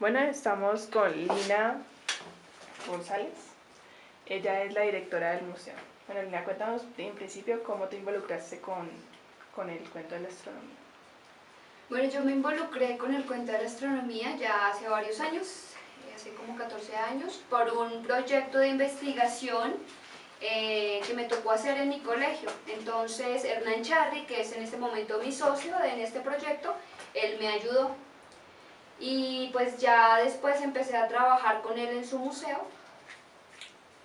Bueno, estamos con Lina González. Ella es la directora del museo. Bueno, Lina, cuéntanos en principio cómo te involucraste con el cuento de la astronomía. Bueno, yo me involucré con el cuento de la astronomía ya hace varios años, hace como 14 años, por un proyecto de investigación que me tocó hacer en mi colegio. Entonces, Hernán Charri, que es en este momento mi socio en este proyecto, él me ayudó. Y pues ya después empecé a trabajar con él en su museo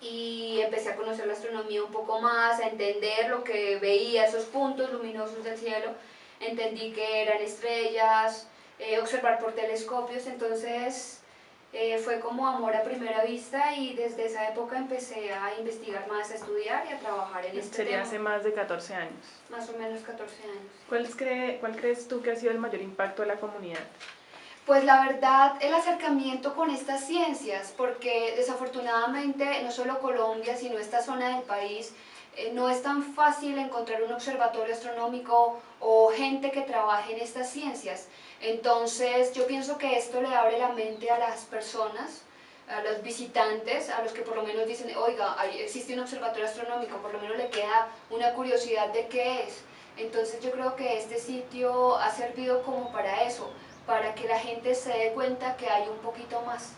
y empecé a conocer la astronomía un poco más, a entender lo que veía, esos puntos luminosos del cielo. Entendí que eran estrellas, observar por telescopios, entonces fue como amor a primera vista y desde esa época empecé a investigar más, a estudiar y a trabajar en este Sería tema. hace más de 14 años. Más o menos 14 años. ¿Cuál crees tú que ha sido el mayor impacto de la comunidad? Pues la verdad, el acercamiento con estas ciencias, porque desafortunadamente no solo Colombia, sino esta zona del país, no es tan fácil encontrar un observatorio astronómico o gente que trabaje en estas ciencias. Entonces yo pienso que esto le abre la mente a las personas, a los visitantes, a los que por lo menos dicen, oiga, existe un observatorio astronómico, por lo menos le queda una curiosidad de qué es. Entonces yo creo que este sitio ha servido como para eso, para que la gente se dé cuenta que hay un poquito más.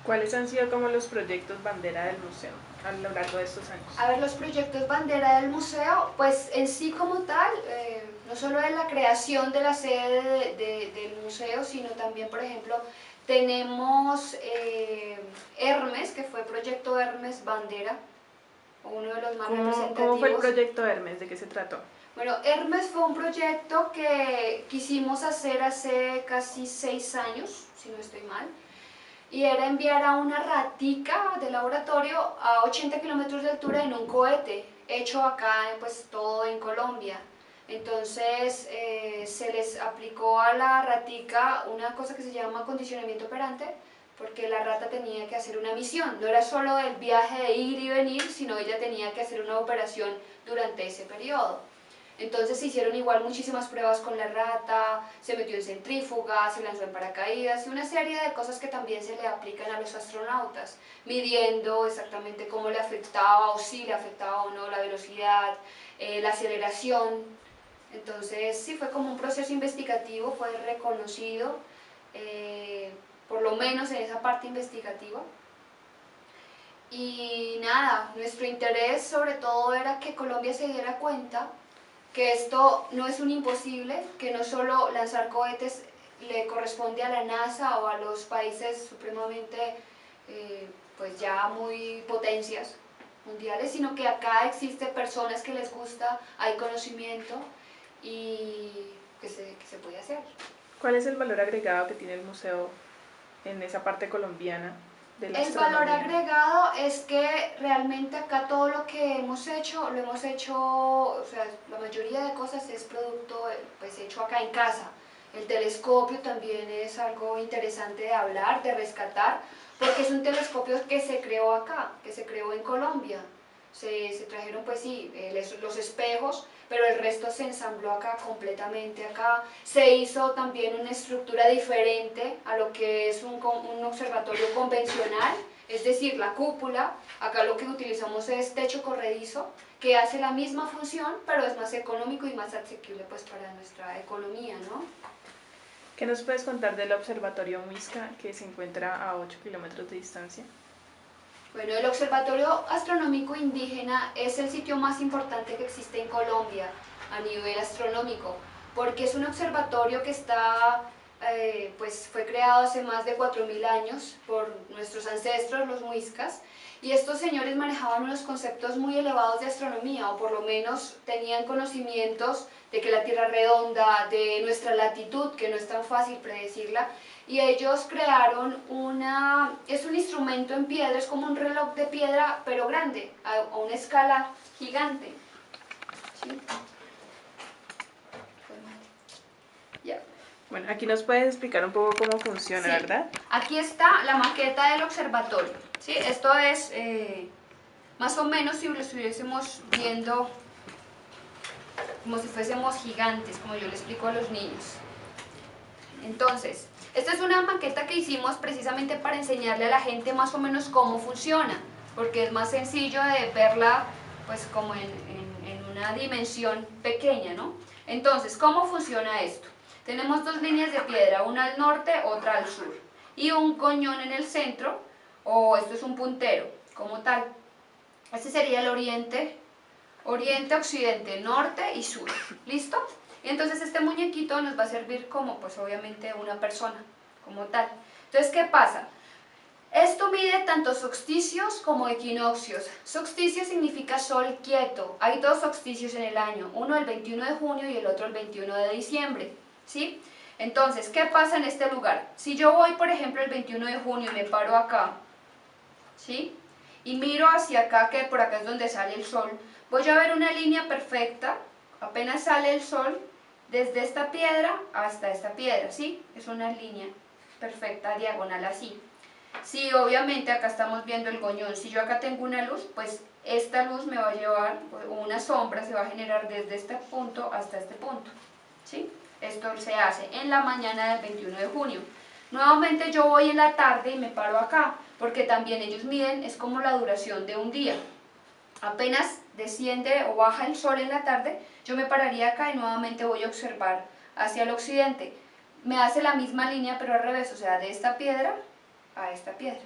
¿Cuáles han sido como los proyectos bandera del museo a lo largo de estos años? A ver, los proyectos bandera del museo, pues en sí como tal, no solo es la creación de la sede del museo, sino también, por ejemplo, tenemos Hermes, que fue proyecto Hermes Bandera, uno de los más representativos. ¿Cómo fue el proyecto Hermes? ¿De qué se trató? Bueno, Hermes fue un proyecto que quisimos hacer hace casi 6 años, si no estoy mal, y era enviar a una ratica de laboratorio a 80 kilómetros de altura en un cohete, hecho acá, pues todo en Colombia. Entonces se les aplicó a la ratica una cosa que se llama condicionamiento operante, porque la rata tenía que hacer una misión, no era solo el viaje de ir y venir, sino ella tenía que hacer una operación durante ese periodo. Entonces se hicieron igual muchísimas pruebas con la rata, se metió en centrífuga, se lanzó en paracaídas y una serie de cosas que también se le aplican a los astronautas, midiendo exactamente cómo le afectaba o si le afectaba o no la velocidad, la aceleración. Entonces sí fue como un proceso investigativo, fue reconocido, por lo menos en esa parte investigativa. Y nada, nuestro interés sobre todo era que Colombia se diera cuenta que esto no es un imposible, que no solo lanzar cohetes le corresponde a la NASA o a los países supremamente, pues ya muy potencias mundiales, sino que acá existen personas que les gusta, hay conocimiento y que se puede hacer. ¿Cuál es el valor agregado que tiene el museo en esa parte colombiana de la El valor astronomía? agregado es que realmente acá todo lo que hemos hecho, lo hemos hecho, o sea, la mayoría de cosas es producto pues hecho acá en casa. El telescopio también es algo interesante de hablar, de rescatar, porque es un telescopio que se creó acá, que se creó en Colombia. Se trajeron pues sí, los espejos, pero el resto se ensambló acá completamente acá. Se hizo también una estructura diferente a lo que es un observatorio convencional, es decir, la cúpula. Acá lo que utilizamos es techo corredizo, que hace la misma función, pero es más económico y más asequible pues para nuestra economía, ¿no? ¿Qué nos puedes contar del observatorio Muisca, que se encuentra a 8 kilómetros de distancia? Bueno, el Observatorio Astronómico Indígena es el sitio más importante que existe en Colombia a nivel astronómico, porque es un observatorio que pues fue creado hace más de 4000 años por nuestros ancestros, los muiscas, y estos señores manejaban unos conceptos muy elevados de astronomía, o por lo menos tenían conocimientos de que la Tierra es redonda, de nuestra latitud, que no es tan fácil predecirla, y ellos crearon es un instrumento en piedra, es como un reloj de piedra, pero grande, a una escala gigante. ¿Sí? Ya. Bueno, aquí nos puedes explicar un poco cómo funciona, Sí. ¿verdad? Aquí está la maqueta del observatorio. ¿Sí? Esto es más o menos si lo estuviésemos viendo como si fuésemos gigantes, como yo le explico a los niños. Entonces, Esta es una maqueta que hicimos precisamente para enseñarle a la gente más o menos cómo funciona, porque es más sencillo de verla pues como en una dimensión pequeña, ¿no? Entonces, ¿cómo funciona esto? Tenemos dos líneas de piedra, una al norte, otra al sur, y un goñón en el centro, o esto es un puntero, como tal. Este sería el oriente, occidente, norte y sur. ¿Listo? Y entonces este muñequito nos va a servir como, pues obviamente, una persona, como tal. Entonces, ¿qué pasa? Esto mide tanto solsticios como equinoccios. Solsticio significa sol quieto. Hay dos solsticios en el año, uno el 21 de junio y el otro el 21 de diciembre. ¿Sí? Entonces, ¿qué pasa en este lugar? Si yo voy, por ejemplo, el 21 de junio y me paro acá, ¿sí? Y miro hacia acá, que por acá es donde sale el sol, voy a ver una línea perfecta, apenas sale el sol, desde esta piedra hasta esta piedra, ¿sí? Es una línea perfecta, diagonal así. Si obviamente acá estamos viendo el goñón, si yo acá tengo una luz, pues esta luz me va a llevar, o una sombra se va a generar desde este punto hasta este punto, ¿sí? Esto se hace en la mañana del 21 de junio. Nuevamente yo voy en la tarde y me paro acá, porque también ellos miden, es como la duración de un día. Apenas desciende o baja el sol en la tarde, yo me pararía acá y nuevamente voy a observar hacia el occidente. Me hace la misma línea pero al revés, o sea, de esta piedra a esta piedra.